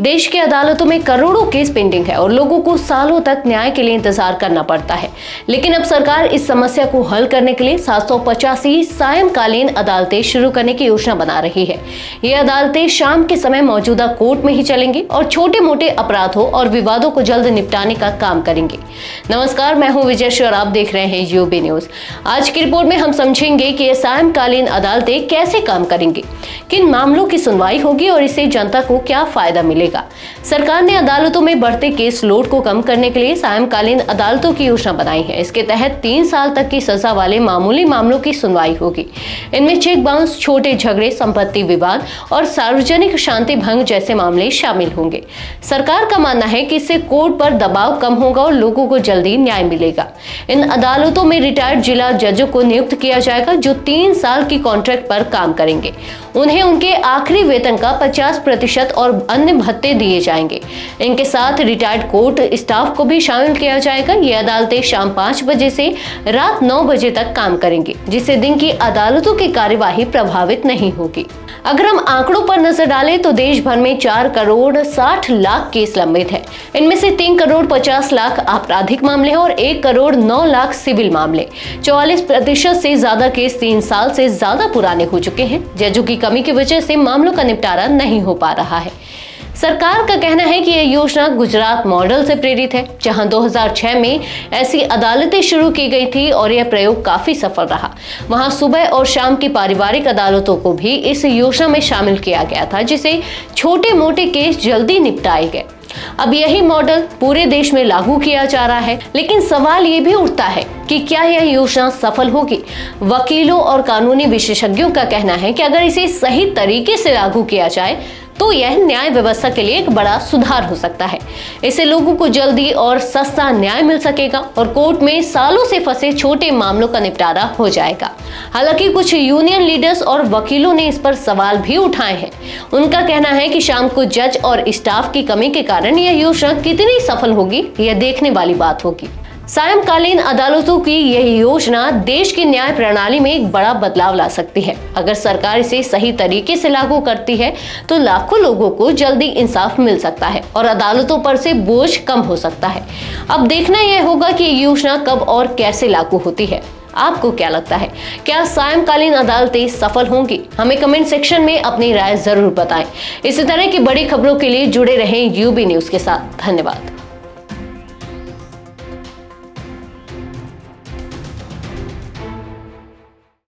देश की अदालतों में करोड़ों केस पेंडिंग है और लोगों को सालों तक न्याय के लिए इंतजार करना पड़ता है। लेकिन अब सरकार इस समस्या को हल करने के लिए 785 सायंकालीन अदालतें शुरू करने की योजना बना रही है। ये अदालतें शाम के समय मौजूदा कोर्ट में ही चलेंगी और छोटे मोटे अपराधों और विवादों को जल्द निपटाने का काम करेंगे। नमस्कार, मैं हूं विजय और आप देख रहे हैं यूबी न्यूज। आज की रिपोर्ट में हम समझेंगे कि ये सायंकालीन अदालतें कैसे काम करेंगी, किन मामलों की सुनवाई होगी और इससे जनता को क्या फायदा मिलेगा। सरकार ने अदालतों में बढ़ते केस लोड को कम करने के लिए सायंकालीन अदालतों की योजना बनाई है। इसके तहत 3 साल तक की सजा वाले मामूली मामलों की सुनवाई होगी। इनमें चेक बाउंस, छोटे झगड़े, संपत्ति विवाद और सार्वजनिक शांति भंग जैसे मामले शामिल होंगे। सरकार का मानना है कि इससे कोर्ट पर दबाव कम होगा और लोगों को जल्दी न्याय मिलेगा। इन अदालतों में रिटायर्ड जिला जजों को नियुक्त किया जाएगा जो 3 साल की कॉन्ट्रैक्ट पर काम करेंगे। उन्हें उनके आखिरी वेतन का 50% और अन्य भत्ते दिए जाएंगे। इनके साथ रिटायर्ड कोर्ट स्टाफ को भी शामिल किया जाएगा। ये अदालतें शाम 5 बजे से रात 9 बजे तक काम करेंगी, जिससे दिन की अदालतों की कार्यवाही प्रभावित नहीं होगी। अगर हम आंकड़ों पर नजर डालें तो देश भर में 4 करोड़ 60 लाख केस लंबित है। इनमें से 3 करोड़ 50 लाख आपराधिक मामले हैं और 1 करोड़ 9 लाख सिविल मामले। 44% से ज्यादा केस 3 साल से ज्यादा पुराने हो चुके हैं। जजों की कमी की वजह से मामलों का निपटारा नहीं हो पा रहा है। सरकार का कहना है कि यह योजना गुजरात मॉडल से प्रेरित है, जहां 2006 में ऐसी अदालतें शुरू की गई थी और यह प्रयोग काफी सफल रहा। वहां सुबह और शाम की पारिवारिक अदालतों को भी इस योजना में शामिल किया गया था, जिससे छोटे मोटे केस जल्दी निपटाए गए। अब यही मॉडल पूरे देश में लागू किया जा रहा है, लेकिन सवाल ये भी उठता है कि क्या यह योजना सफल होगी। वकीलों और कानूनी विशेषज्ञों का कहना है कि अगर इसे सही तरीके से लागू किया जाए तो यह न्याय व्यवस्था के लिए एक बड़ा सुधार हो सकता है। इससे लोगों को जल्दी और सस्ता न्याय मिल सकेगा और कोर्ट में सालों से फंसे छोटे मामलों का निपटारा हो जाएगा। हालांकि कुछ यूनियन लीडर्स और वकीलों ने इस पर सवाल भी उठाए हैं। उनका कहना है कि शाम को जज और स्टाफ की कमी के कारण यह योजना कितनी सफल होगी, यह देखने वाली बात होगी। सायंकालीन अदालतों की यह योजना देश की न्याय प्रणाली में एक बड़ा बदलाव ला सकती है। अगर सरकार इसे सही तरीके से लागू करती है तो लाखों लोगों को जल्दी इंसाफ मिल सकता है और अदालतों पर से बोझ कम हो सकता है। अब देखना यह होगा कि ये योजना कब और कैसे लागू होती है। आपको क्या लगता है, क्या सायंकालीन अदालतें सफल होंगी? हमें कमेंट सेक्शन में अपनी राय जरूर बताएं। इसी तरह की बड़ी खबरों के लिए जुड़े रहें यूबी न्यूज के साथ। धन्यवाद।